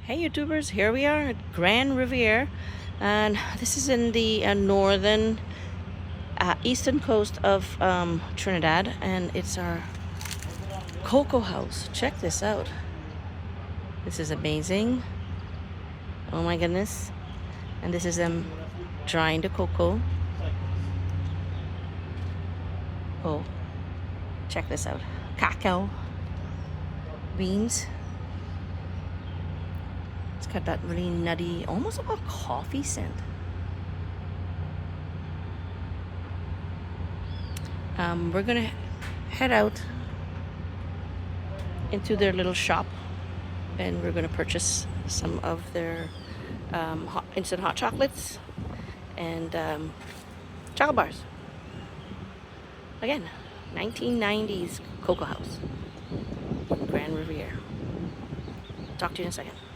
Hey YouTubers, here we are at Grand Riviere, and this is in the northern eastern coast of Trinidad, and it's our cocoa house. Check this out. This is amazing. Oh my goodness. And this is them drying the cocoa. Oh, check this out. Cacao beans. It's got that really nutty, almost like a coffee scent. We're gonna head out into their little shop, and we're gonna purchase some of their instant hot chocolates and chocolate bars. Again, 1990s Cocoa House, Grand Riviere. Talk to you in a second.